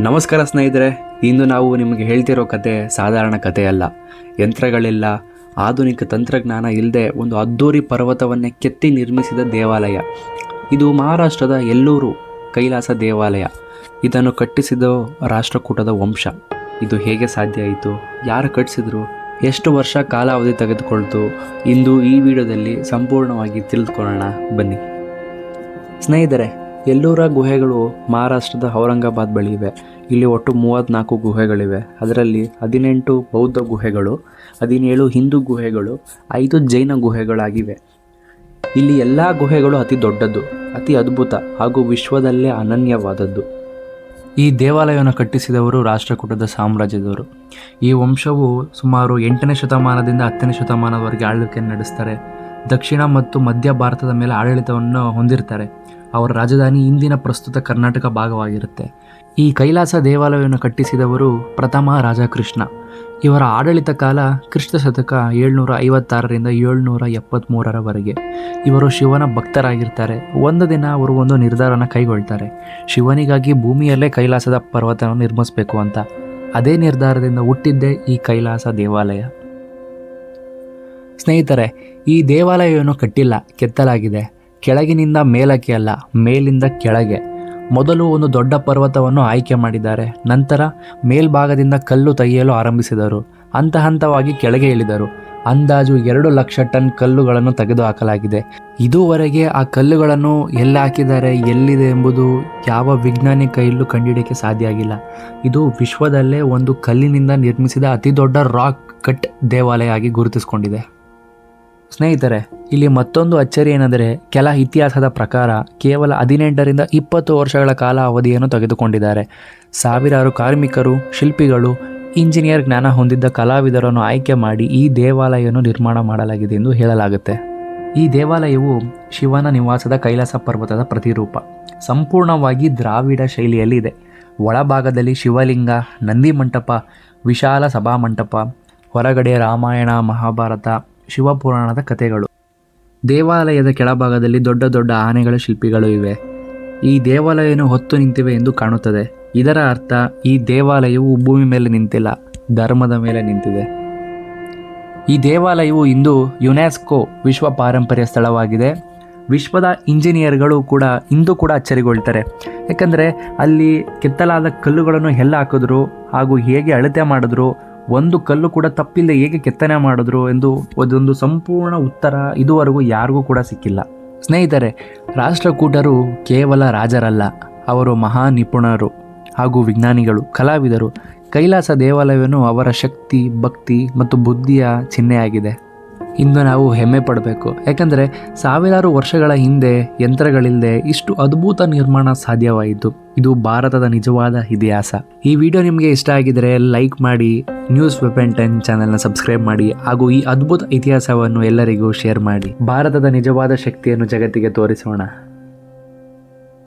ನಮಸ್ಕಾರ ಸ್ನೇಹಿತರೆ, ಇಂದು ನಾವು ನಿಮಗೆ ಹೇಳ್ತಿರೋ ಕತೆ ಸಾಧಾರಣ ಕಥೆಯಲ್ಲ. ಯಂತ್ರಗಳಿಲ್ಲ, ಆಧುನಿಕ ತಂತ್ರಜ್ಞಾನ ಇಲ್ಲದೆ ಒಂದು ಅದ್ದೂರಿ ಪರ್ವತವನ್ನೇ ಕೆತ್ತಿ ನಿರ್ಮಿಸಿದ ದೇವಾಲಯ. ಇದು ಮಹಾರಾಷ್ಟ್ರದ ಎಲ್ಲೂರು ಕೈಲಾಸ ದೇವಾಲಯ. ಇದನ್ನು ಕಟ್ಟಿಸಿದ ರಾಷ್ಟ್ರಕೂಟದ ವಂಶ. ಇದು ಹೇಗೆ ಸಾಧ್ಯ ಆಯಿತು, ಯಾರು ಕಟ್ಟಿಸಿದ್ರು, ಎಷ್ಟು ವರ್ಷ ಕಾಲಾವಧಿ ತೆಗೆದುಕೊಳ್ತು, ಇಂದು ಈ ವಿಡಿಯೋದಲ್ಲಿ ಸಂಪೂರ್ಣವಾಗಿ ತಿಳಿದುಕೊಳ್ಳೋಣ ಬನ್ನಿ. ಸ್ನೇಹಿತರೆ, ಎಲ್ಲೂರ ಗುಹೆಗಳು ಮಹಾರಾಷ್ಟ್ರದ ಔರಂಗಾಬಾದ್ ಬಳಿ ಇವೆ. ಇಲ್ಲಿ ಒಟ್ಟು 34 ಗುಹೆಗಳಿವೆ. ಅದರಲ್ಲಿ 18 ಬೌದ್ಧ ಗುಹೆಗಳು, 17 ಹಿಂದೂ ಗುಹೆಗಳು, 5 ಜೈನ ಗುಹೆಗಳಾಗಿವೆ. ಇಲ್ಲಿ ಎಲ್ಲ ಗುಹೆಗಳು ಅತಿ ದೊಡ್ಡದ್ದು, ಅತಿ ಅದ್ಭುತ ಹಾಗೂ ವಿಶ್ವದಲ್ಲೇ ಅನನ್ಯವಾದದ್ದು. ಈ ದೇವಾಲಯವನ್ನು ಕಟ್ಟಿಸಿದವರು ರಾಷ್ಟ್ರಕೂಟದ ಸಾಮ್ರಾಜ್ಯದವರು. ಈ ವಂಶವು ಸುಮಾರು 8ನೇ ಶತಮಾನದಿಂದ 10ನೇ ಶತಮಾನದವರೆಗೆ ಆಳ್ವಿಕೆಯನ್ನು ನಡೆಸ್ತಾರೆ. ದಕ್ಷಿಣ ಮತ್ತು ಮಧ್ಯ ಭಾರತದ ಮೇಲೆ ಆಡಳಿತವನ್ನು ಹೊಂದಿರ್ತಾರೆ. ಅವರ ರಾಜಧಾನಿ ಇಂದಿನ ಪ್ರಸ್ತುತ ಕರ್ನಾಟಕ ಭಾಗವಾಗಿರುತ್ತೆ. ಈ ಕೈಲಾಸ ದೇವಾಲಯವನ್ನು ಕಟ್ಟಿಸಿದವರು ಪ್ರಥಮ ರಾಜ ಕೃಷ್ಣ. ಇವರ ಆಡಳಿತ ಕಾಲ ಕ್ರಿಸ್ತ ಶತಕ 756ರಿಂದ 773ರವರೆಗೆ. ಇವರು ಶಿವನ ಭಕ್ತರಾಗಿರ್ತಾರೆ. ಒಂದು ದಿನ ಅವರು ಒಂದು ನಿರ್ಧಾರನ ಕೈಗೊಳ್ತಾರೆ. ಶಿವನಿಗಾಗಿ ಭೂಮಿಯಲ್ಲೇ ಕೈಲಾಸದ ಪರ್ವತವನ್ನು ನಿರ್ಮಿಸಬೇಕು ಅಂತ. ಅದೇ ನಿರ್ಧಾರದಿಂದ ಹುಟ್ಟಿದ್ದೇ ಈ ಕೈಲಾಸ ದೇವಾಲಯ. ಸ್ನೇಹಿತರೆ, ಈ ದೇವಾಲಯವನ್ನು ಕಟ್ಟಿಲ್ಲ, ಕೆತ್ತಲಾಗಿದೆ. ಕೆಳಗಿನಿಂದ ಮೇಲಕ್ಕೆ ಅಲ್ಲ, ಮೇಲಿಂದ ಕೆಳಗೆ. ಮೊದಲು ಒಂದು ದೊಡ್ಡ ಪರ್ವತವನ್ನು ಆಯ್ಕೆ ಮಾಡಿದ್ದಾರೆ. ನಂತರ ಮೇಲ್ಭಾಗದಿಂದ ಕಲ್ಲು ತೆಗೆಯಲು ಆರಂಭಿಸಿದರು. ಹಂತ ಹಂತವಾಗಿ ಕೆಳಗೆ ಇಳಿದರು. ಅಂದಾಜು 2 ಲಕ್ಷ ಟನ್ ಕಲ್ಲುಗಳನ್ನು ತೆಗೆದುಹಾಕಲಾಗಿದೆ. ಇದುವರೆಗೆ ಆ ಕಲ್ಲುಗಳನ್ನು ಎಲ್ಲಿ ಹಾಕಿದ್ದಾರೆ, ಎಲ್ಲಿದೆ ಎಂಬುದು ಯಾವ ವಿಜ್ಞಾನಿ ಕೈಯಲ್ಲೂ ಕಂಡುಹಿಡಿಯಕ್ಕೆ ಸಾಧ್ಯ ಆಗಿಲ್ಲ. ಇದು ವಿಶ್ವದಲ್ಲೇ ಒಂದು ಕಲ್ಲಿನಿಂದ ನಿರ್ಮಿಸಿದ ಅತಿ ದೊಡ್ಡ ರಾಕ್ ಕಟ್ ದೇವಾಲಯ ಆಗಿ ಗುರುತಿಸಿಕೊಂಡಿದೆ. ಸ್ನೇಹಿತರೆ, ಇಲ್ಲಿ ಮತ್ತೊಂದು ಅಚ್ಚರಿ ಏನೆಂದರೆ, ಕೆಲ ಇತಿಹಾಸದ ಪ್ರಕಾರ ಕೇವಲ 18ರಿಂದ 20 ವರ್ಷಗಳ ಕಾಲ ಅವಧಿಯನ್ನು ತೆಗೆದುಕೊಂಡಿದ್ದಾರೆ. ಸಾವಿರಾರು ಕಾರ್ಮಿಕರು, ಶಿಲ್ಪಿಗಳು, ಇಂಜಿನಿಯರ್ ಜ್ಞಾನ ಹೊಂದಿದ್ದ ಕಲಾವಿದರನ್ನು ಆಯ್ಕೆ ಮಾಡಿ ಈ ದೇವಾಲಯವನ್ನು ನಿರ್ಮಾಣ ಮಾಡಲಾಗಿದೆ ಎಂದು ಹೇಳಲಾಗುತ್ತೆ. ಈ ದೇವಾಲಯವು ಶಿವನ ನಿವಾಸದ ಕೈಲಾಸ ಪರ್ವತದ ಪ್ರತಿರೂಪ. ಸಂಪೂರ್ಣವಾಗಿ ದ್ರಾವಿಡ ಶೈಲಿಯಲ್ಲಿ ಇದೆ. ಒಳಭಾಗದಲ್ಲಿ ಶಿವಲಿಂಗ, ನಂದಿ ಮಂಟಪ, ವಿಶಾಲ ಸಭಾಮಂಟಪ, ಹೊರಗಡೆ ರಾಮಾಯಣ, ಮಹಾಭಾರತ, ಶಿವಪುರಾಣದ ಕಥೆಗಳು. ದೇವಾಲಯದ ಕೆಳಭಾಗದಲ್ಲಿ ದೊಡ್ಡ ದೊಡ್ಡ ಆನೆಗಳ ಶಿಲ್ಪಿಗಳು ಇವೆ. ಈ ದೇವಾಲಯವನ್ನು ಹೊತ್ತು ನಿಂತಿವೆ ಎಂದು ಕಾಣುತ್ತದೆ. ಇದರ ಅರ್ಥ ಈ ದೇವಾಲಯವು ಭೂಮಿ ಮೇಲೆ ನಿಂತಿಲ್ಲ, ಧರ್ಮದ ಮೇಲೆ ನಿಂತಿದೆ. ಈ ದೇವಾಲಯವು ಇಂದು ಯುನೆಸ್ಕೋ ವಿಶ್ವ ಪಾರಂಪರ್ಯ ಸ್ಥಳವಾಗಿದೆ. ವಿಶ್ವದ ಇಂಜಿನಿಯರ್ಗಳು ಕೂಡ ಇಂದು ಕೂಡ ಅಚ್ಚರಿಗೊಳ್ತಾರೆ. ಯಾಕಂದರೆ ಅಲ್ಲಿ ಕೆತ್ತಲಾದ ಕಲ್ಲುಗಳನ್ನು ಎಲ್ಲ ಹಾಕಿದ್ರು ಹಾಗೂ ಹೇಗೆ ಅಳತೆ ಮಾಡಿದ್ರು, ಒಂದು ಕಲ್ಲು ಕೂಡ ತಪ್ಪಿಲ್ಲದೆ ಹೇಗೆ ಕೆತ್ತನೆ ಮಾಡಿದ್ರು ಎಂದು ಅದೊಂದು ಸಂಪೂರ್ಣ ಉತ್ತರ ಇದುವರೆಗೂ ಯಾರಿಗೂ ಕೂಡ ಸಿಕ್ಕಿಲ್ಲ. ಸ್ನೇಹಿತರೆ, ರಾಷ್ಟ್ರಕೂಟರು ಕೇವಲ ರಾಜರಲ್ಲ, ಅವರು ಮಹಾ ನಿಪುಣರು ಹಾಗೂ ವಿಜ್ಞಾನಿಗಳು, ಕಲಾವಿದರು. ಕೈಲಾಸ ದೇವಾಲಯವನ್ನು ಅವರ ಶಕ್ತಿ, ಭಕ್ತಿ ಮತ್ತು ಬುದ್ಧಿಯ ಚಿಹ್ನೆಯಾಗಿದೆ. ಇಂದು ನಾವು ಹೆಮ್ಮೆ ಪಡಬೇಕು. ಯಾಕಂದರೆ ಸಾವಿರಾರು ವರ್ಷಗಳ ಹಿಂದೆ ಯಂತ್ರಗಳಿಲ್ಲದೆ ಇಷ್ಟು ಅದ್ಭುತ ನಿರ್ಮಾಣ ಸಾಧ್ಯವಾಯಿತು. ಇದು ಭಾರತದ ನಿಜವಾದ ಇತಿಹಾಸ. ಈ ವಿಡಿಯೋ ನಿಮಗೆ ಇಷ್ಟ ಆಗಿದರೆ ಲೈಕ್ ಮಾಡಿ, ನ್ಯೂಸ್ ವೆಪನ್ 10 ಚಾನೆಲ್ನ ಸಬ್ಸ್ಕ್ರೈಬ್ ಮಾಡಿ ಹಾಗೂ ಈ ಅದ್ಭುತ ಇತಿಹಾಸವನ್ನು ಎಲ್ಲರಿಗೂ ಶೇರ್ ಮಾಡಿ. ಭಾರತದ ನಿಜವಾದ ಶಕ್ತಿಯನ್ನು ಜಗತ್ತಿಗೆ ತೋರಿಸೋಣ.